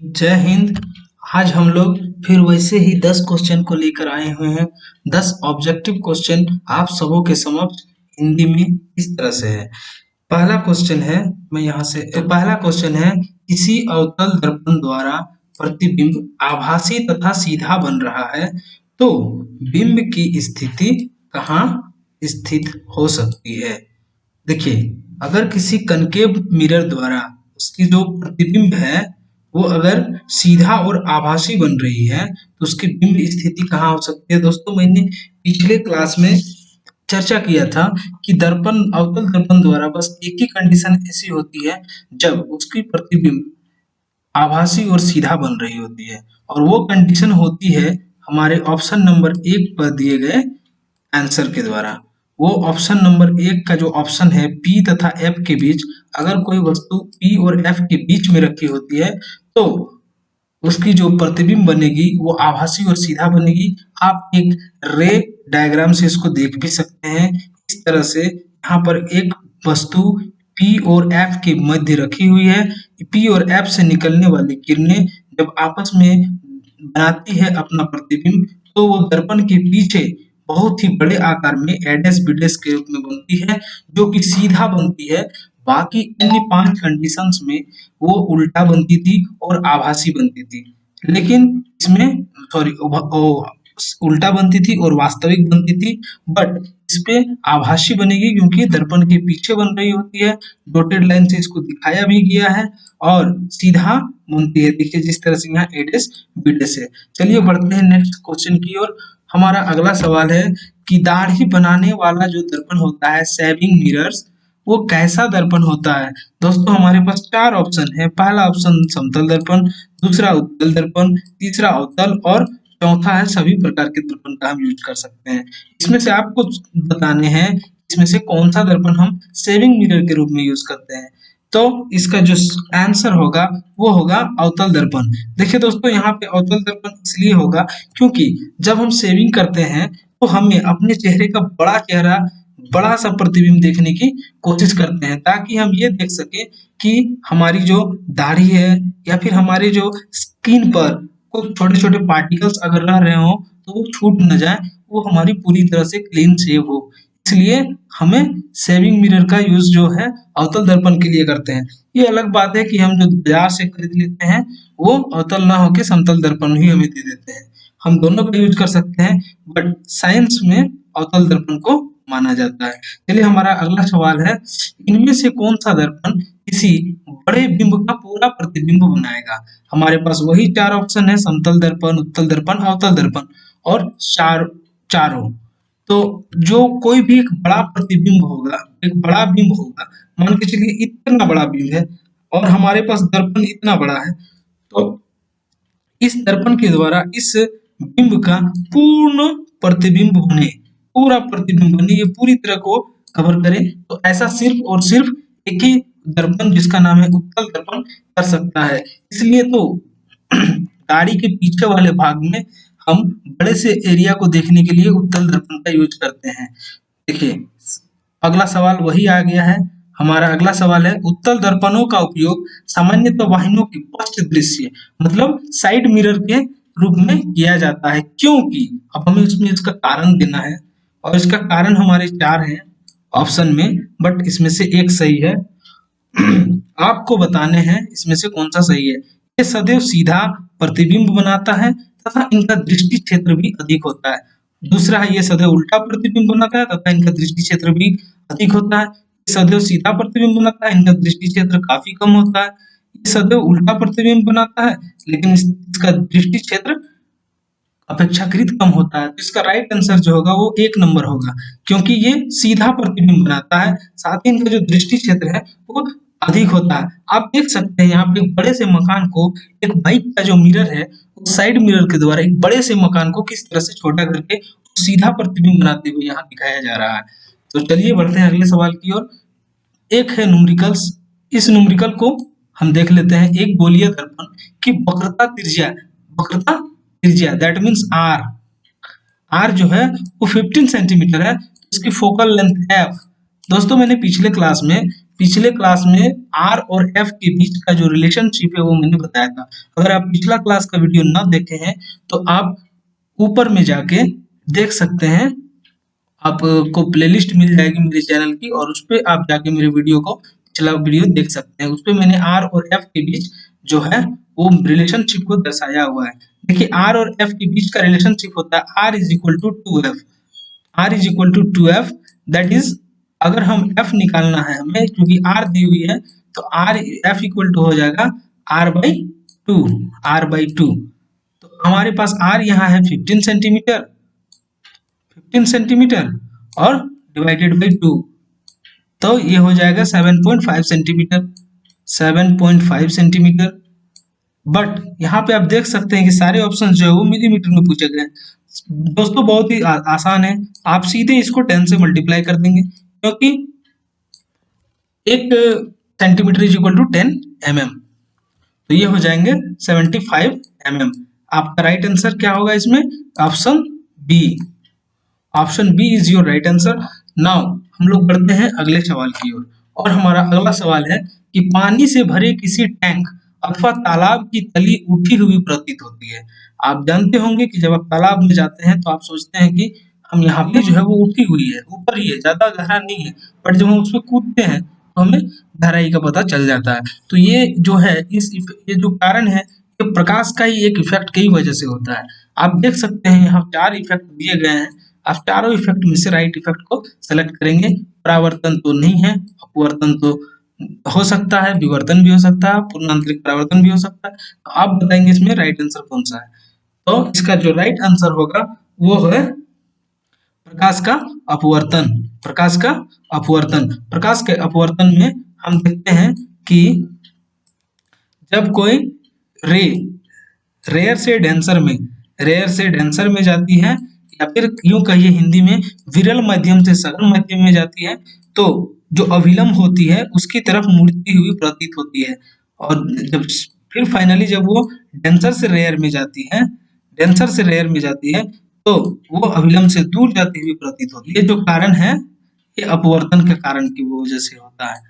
जय हिंद। आज हम लोग फिर वैसे ही 10 क्वेश्चन को लेकर आए हुए हैं। 10 ऑब्जेक्टिव क्वेश्चन आप सबों के समक्ष हिंदी में इस तरह से है। पहला क्वेश्चन है, मैं यहाँ से पहला क्वेश्चन है, किसी अवतल दर्पण द्वारा प्रतिबिंब आभासी तथा सीधा बन रहा है, तो बिंब की स्थिति कहाँ स्थित हो सकती है। देखिए, अगर किसी कनकेव मिरर द्वारा उसकी जो प्रतिबिंब है वो अगर सीधा और आभासी बन रही है तो उसकी बिंब स्थिति कहाँ हो सकती है। दोस्तों, मैंने पिछले क्लास में चर्चा किया था कि दर्पण अवतल दर्पण द्वारा बस एक ही कंडीशन ऐसी होती है जब उसकी प्रतिबिंब आभासी और सीधा बन रही होती है, और वो कंडीशन होती है हमारे ऑप्शन नंबर 1 पर दिए गए आंसर के द्वारा। वो ऑप्शन नंबर 1 का जो ऑप्शन है P तथा F के बीच, अगर कोई वस्तु P और F के बीच में रखी होती है तो उसकी जो प्रतिबिंब बनेगी वो आभासी और सीधा बनेगी। आप एक रे डायग्राम से इसको देख भी सकते हैं। इस तरह से यहाँ पर एक वस्तु P और F के मध्य रखी हुई है। P और F से निकलने वाली किरणें जब आपस में बनाती है अपना प्रतिबिंब, तो वो दर्पण के पीछे बहुत ही बड़े आकार में एडेस बिडेस के रूप में बनती है, जो कि सीधा बनती है। बाकी अन्य 5 कंडीशंस में वो उल्टा बनती थी और आभासी बनती थी। लेकिन इसमें सॉरी उल्टा बनती थी और वास्तविक बनती थी, बट इस पे आभासी बनेगी क्योंकि दर्पण के पीछे बन रही होती है। डॉटेड लाइन से इसको दिखाया भी गया है, और सीधा बनती है। देखिए जिस तरह से यहाँ एडेस बिडेस है। चलिए बढ़ते हैं नेक्स्ट क्वेश्चन की ओर। हमारा अगला सवाल है कि दाढ़ी बनाने वाला जो दर्पण होता है, शेविंग मिरर्स, वो कैसा दर्पण होता है। दोस्तों, हमारे पास 4 ऑप्शन है। पहला ऑप्शन समतल दर्पण, दूसरा उत्तल दर्पण, तीसरा अवतल, और चौथा है सभी प्रकार के दर्पण का हम यूज कर सकते हैं। इसमें से आपको बताने हैं इसमें से कौन सा दर्पण हम शेविंग मिरर के रूप में यूज करते हैं। तो इसका जो आंसर होगा वो होगा अवतल दर्पण। देखिए दोस्तों, यहाँ पे अवतल दर्पण इसलिए होगा क्योंकि जब हम शेविंग करते हैं तो हमें अपने चेहरे का बड़ा चेहरा, बड़ा सा प्रतिबिंब देखने की कोशिश करते हैं, ताकि हम ये देख सके कि हमारी जो दाढ़ी है या फिर हमारे जो स्किन पर कुछ छोटे छोटे पार्टिकल्स अगर रह रहे हो तो वो छूट न जाए, वो हमारी पूरी तरह से क्लीन शेव हो। इसलिए हमें शेविंग मिरर का यूज जो है अवतल दर्पण के लिए करते हैं। ये अलग बात है कि हम जो बाजार से खरीद लेते हैं वो अवतल ना होके समतल दर्पण ही हमें दे देते हैं। हम दोनों का यूज कर सकते हैं, बट साइंस में अवतल दर्पण को माना जाता है। चलिए हमारा अगला सवाल है, इनमें से कौन सा दर्पण किसी बड़े बिंब का पूरा प्रतिबिंब बनाएगा। हमारे पास वही 4 ऑप्शन है, समतल दर्पण, उत्तल दर्पण, अवतल दर्पण, और चारों। तो जो कोई भी एक बड़ा प्रतिबिंब होगा, एक बड़ा बिंब होगा, मान के चलिए इतना बड़ा बिंब है और हमारे पास दर्पण इतना बड़ा है, तो इस दर्पण के द्वारा इस बिंब का पूर्ण प्रतिबिंब बने, पूरा प्रतिबिंब बने, ये पूरी तरह को कवर करे, तो ऐसा सिर्फ और सिर्फ एक ही दर्पण जिसका नाम है उत्तल दर्पण कर सकता है। इसलिए तो गाड़ी के पीछे वाले भाग में हम बड़े से एरिया को देखने के लिए उत्तल दर्पण का यूज करते हैं। देखिए अगला सवाल वही आ गया है। हमारा अगला सवाल है, उत्तल दर्पणों का उपयोग सामान्यतः वाहनों की पश्च दृश्य मतलब साइड मिरर के रूप में किया जाता है, क्योंकि अब हमें इसमें इसका कारण देना है, और इसका कारण हमारे 4 हैं ऑप्शन में, बट इसमें से एक सही है। आपको बताने हैं इसमें से कौन सा सही है। ये सदैव सीधा प्रतिबिंब बनाता है तथा इनका दृष्टि क्षेत्र भी अधिक होता है। दूसरा है, ये सदैव उल्टा प्रतिबिंब बनाता है तथा इनका दृष्टि क्षेत्र भी अधिक होता है। ये सदैव सीधा प्रतिबिंब बनाता है, इनका दृष्टि क्षेत्र काफी कम होता है। ये सदैव उल्टा प्रतिबिंब बनाता है, लेकिन इसका दृष्टि क्षेत्र अपेक्षाकृत कम होता है। तो इसका राइट आंसर जो होगा वो 1 नंबर होगा, क्योंकि ये सीधा प्रतिबिंब बनाता है, साथ ही इनका जो दृष्टि क्षेत्र है वो अधिक होता है। आप देख सकते हैं यहाँ पे एक बड़े से मकान को, एक बाइक का जो मिरर है उस साइड मिरर के द्वारा एक बड़े से मकान को किस तरह से छोटा करके सीधा प्रतिबिंब बनाते हुए यहाँ दिखाया जा रहा है। तो चलिए बढ़ते हैं अगले सवाल की ओर। एक है न्यूमेरिकल्स, इस न्यूमेरिकल को हम देख लेते हैं। एक गोलीय दर्पण की वक्रता त्रिज्या दैट मीन्स आर जो है वो 15 सेंटीमीटर है, इसकी फोकल लेंथ एफ दोस्तों मैंने पिछले क्लास में आर और एफ के बीच का जो रिलेशनशिप है वो मैंने बताया था। अगर आप पिछला क्लास का वीडियो ना देखे हैं तो आप ऊपर में जाके देख सकते हैं, आपको प्लेलिस्ट मिल जाएगी मेरे चैनल की और उस पे आप जाके मेरे वीडियो को पिछला वीडियो देख सकते हैं। उस पे मैंने आर और एफ के बीच जो है वो रिलेशनशिप को दर्शाया हुआ है। देखिए आर और एफ के बीच का रिलेशनशिप होता है R is equal to 2f। R is equal to 2f, that is अगर हम f निकालना है हमें, क्योंकि r दी हुई है तो r f इक्वल टू हो जाएगा r बाई 2, r बाई 2। तो हमारे पास r यहाँ है 15 सेंटीमीटर, 15 सेंटीमीटर और डिवाइडेड बाई 2, तो ये हो जाएगा 7.5 सेंटीमीटर, 7.5 सेंटीमीटर। बट यहाँ पे आप देख सकते हैं कि सारे ऑप्शन जो है वो मिलीमीटर में पूछे गए हैं। दोस्तों बहुत ही आसान है, आप सीधे इसको 10 से मल्टीप्लाई कर देंगे, क्योंकि 1 centimetre is equal to 10 mm, तो ये हो जाएंगे 75 mm। आपका राइट आंसर क्या होगा इसमें? Option B. Option B is your right answer. Now हम लोग बढ़ते हैं अगले सवाल की ओर, और हमारा अगला सवाल है कि पानी से भरे किसी टैंक अथवा तालाब की तली उठी हुई प्रतीत होती है। आप जानते होंगे कि जब आप तालाब में जाते हैं तो आप सोचते हैं कि हम यहाँ पे जो है वो उठी हुई है, ऊपर ही है, ज्यादा गहरा नहीं है, बट जब हम उसमें कूदते हैं तो हमें गहराई का पता चल जाता है। तो ये जो है ये जो कारण है ये प्रकाश का ही एक इफेक्ट की वजह से होता है। आप देख सकते हैं यहाँ 4 इफेक्ट दिए गए हैं, आप चारों इफेक्ट में से राइट इफेक्ट को सेलेक्ट करेंगे। परावर्तन तो नहीं है, अपवर्तन तो हो सकता है, विवर्तन भी हो सकता है, पूर्णांतरिक परावर्तन भी हो सकता है। तो आप बताएंगे इसमें राइट आंसर कौन सा है? तो इसका जो राइट आंसर होगा वो है प्रकाश का अपवर्तन। प्रकाश का अपवर्तन। प्रकाश के अपवर्तन में हम देखते हैं कि जब कोई रे रेयर से डेंसर में जाती है, या फिर यूं कहिए हिंदी में विरल माध्यम से सघन माध्यम में जाती है, तो जो अभिलंब होती है उसकी तरफ मुड़ती हुई प्रतीत होती है। और जब फिर फाइनली जब वो डेंसर से रेयर में जाती है तो वो अभिलंब से दूर जाती हुई प्रतीत होती है। जो कारण है ये अपवर्तन के कारण की वजह से होता है।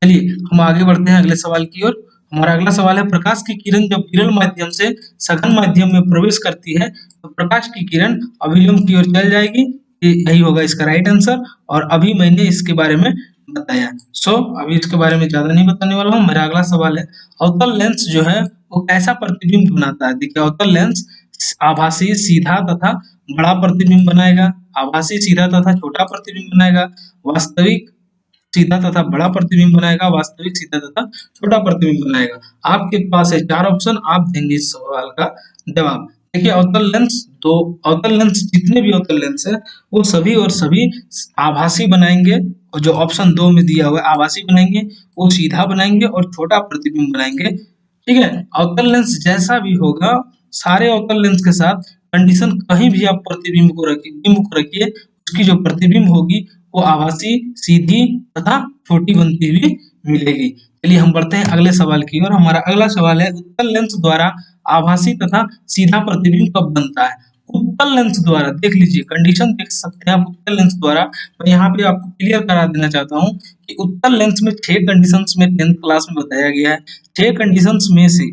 चलिए हम आगे बढ़ते हैं अगले सवाल की ओर। हमारा अगला सवाल है, प्रकाश की किरण जब विरल माध्यम से सघन माध्यम में प्रवेश करती है तो प्रकाश की किरण अभिलंब की ओर चल जाएगी। यही होगा इसका राइट आंसर, और अभी मैंने इसके बारे में बताया। अभी इसके बारे में ज्यादा नहीं बताने वाला हूँ। मेरा अगला सवाल है, अवतल लेंस जो है वो कैसा प्रतिबिंब बनाता है? देखिए अवतल लेंस आभासी, सीधा तथा बड़ा प्रतिबिंब बनाएगा, आभासी, सीधा तथा छोटा प्रतिबिंब बनाएगा, वास्तविक, सीधा तथा बड़ा प्रतिबिंब बनाएगा, वास्तविक, सीधा तथा छोटा प्रतिबिंब बनाएगा। आपके पास है 4 ऑप्शन, आप देंगे इस सवाल का जवाब। देखिए अवतल लेंस जितने भी अवतल लेंस है वो सभी और सभी आभासी बनाएंगे, और जो ऑप्शन 2 में दिया हुआ है आभासी बनाएंगे, वो सीधा बनाएंगे और छोटा प्रतिबिंब बनाएंगे। ठीक है, अवतल लेंस जैसा भी होगा, सारे अवतल लेंस के साथ कंडीशन कहीं भी आप प्रतिबिंब को रखिए, उसकी जो प्रतिबिंब होगी वो आभासी, सीधी तथा छोटी बनती हुई मिलेगी। चलिए हम बढ़ते हैं अगले सवाल की ओर। हमारा अगला सवाल है, उत्तल लेंस द्वारा आभासी तथा सीधा प्रतिबिंब कब बनता है? उत्तल लेंस द्वारा, देख लीजिए कंडीशन देख सकते हैं आप। उत्तल लेंस द्वारा, मैं यहाँ पे आपको क्लियर करा देना चाहता हूँ कि उत्तल लेंस में 6 कंडीशंस में 10th क्लास में बताया गया है। 6 कंडीशंस में से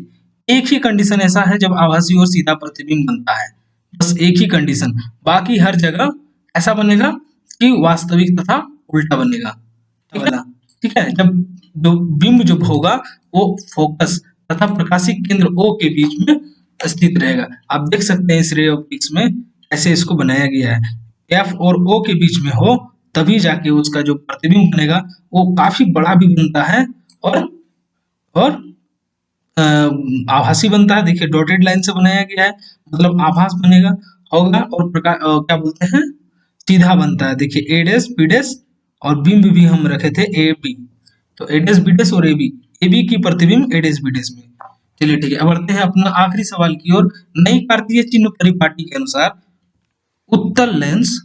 एक ही कंडीशन ऐसा है जब आभासी और सीधा प्रतिबिंब बनता है, बस एक ही कंडीशन। बाकी हर जगह ऐसा बनेगा कि वास्तविक तथा उल्टा बनेगा। ठीक है, जब जो बिंब जो होगा वो फोकस तथा प्रकाशिक केंद्र O के बीच में स्थित रहेगा। आप देख सकते हैं इस रे ऑप्टिक्स में ऐसे इसको बनाया गया है, F और O के बीच में हो तभी जाके उसका जो प्रतिबिंब बनेगा वो काफी बड़ा भी बनता है और आभासी बनता है। देखिए डॉटेड लाइन से बनाया गया है, मतलब आभास बनेगा होगा, और क्या बोलते हैं, सीधा बनता है। देखिए ए डैश बी डैश, और बिंब भी हम रखे थे ए बी, तो ए डैश बी डैश और ए बी की प्रतिबिंब ए डैश बी डैश में। चलिए ठीक है, अब बढ़ते हैं अपना आखिरी सवाल की ओर। नई कार्तीय चिन्ह परिपाटी के अनुसार उत्तल लेंस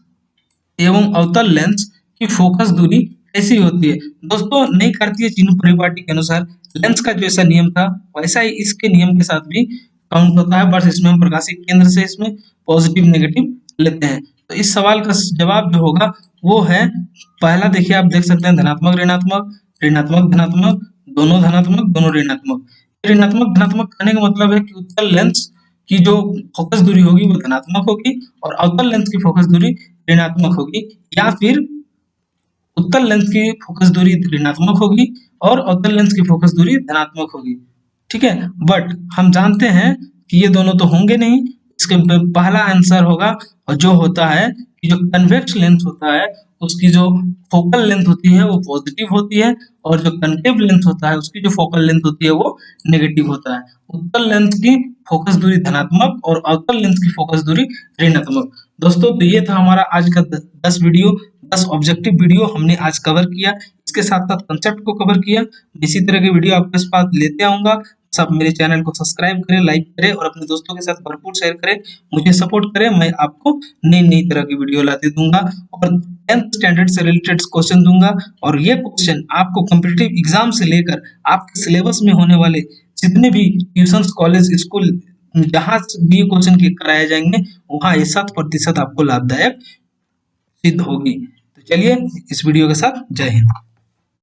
एवं अवतल लेंस की फोकस दूरी कैसी होती है? दोस्तों नई कार्तीय चिन्ह परिपाटी के अनुसार लेंस का जैसा नियम था वैसा ही इसके नियम के साथ भी काउंट होता है, बस इसमें हम प्रकाशिक केंद्र से इसमें पॉजिटिव नेगेटिव लेते हैं। तो इस सवाल का जवाब जो होगा वो है, पहला देखिए आप देख सकते हैं धनात्मक ऋणात्मक, ऋणात्मक धनात्मक, दोनों धनात्मक, दोनों ऋणात्मक। ऋणात्मक धनात्मक कहने का मतलब है कि उत्तल लेंस की जो फोकस दूरी होगी वो धनात्मक होगी और अवतल लेंस की फोकस दूरी ऋणात्मक होगी, या फिर उत्तल लेंस की फोकस दूरी ऋणात्मक होगी और अवतल लेंस की फोकस दूरी धनात्मक होगी। ठीक है, बट हम जानते हैं कि ये दोनों तो होंगे नहीं। इसके पहला आंसर होगा, और जो होता है कि जो कन्वेक्स लेंस होता है उसकी जो फोकल लेंथ होती है वो पॉजिटिव होती है, और जो कनकेव लेंस होता है उसकी जो फोकल लेंथ होती है वो नेगेटिव होता है। उत्तल लेंस की फोकस दूरी धनात्मक और अवतल लेंस की फोकस दूरी ऋणात्मक। दोस्तों, तो ये था हमारा आज का 10 वीडियो, 10 ऑब्जेक्टिव वीडियो हमने आज कवर किया। इसके साथ साथ कंसेप्ट को कवर किया। इसी तरह के वीडियो आपके पास लेते आऊंगा। सब मेरे चैनल को सब्सक्राइब करें, लाइक करें और अपने दोस्तों के साथ भरपूर शेयर करें, मुझे सपोर्ट करें। मैं आपको नई नई तरह की वीडियो लाते दूंगा और 10th स्टैंडर्ड से रिलेटेड क्वेश्चन दूंगा। और ये क्वेश्चन आपको कॉम्पिटिटिव एग्जाम से लेकर आपके सिलेबस में होने वाले जितने भी ट्यूशन, कॉलेज, स्कूल जहां भी क्वेश्चन के कराए जाएंगे वहां ये 100% आपको लाभदायक सिद्ध होगी। तो चलिए इस वीडियो के साथ जय हिंद।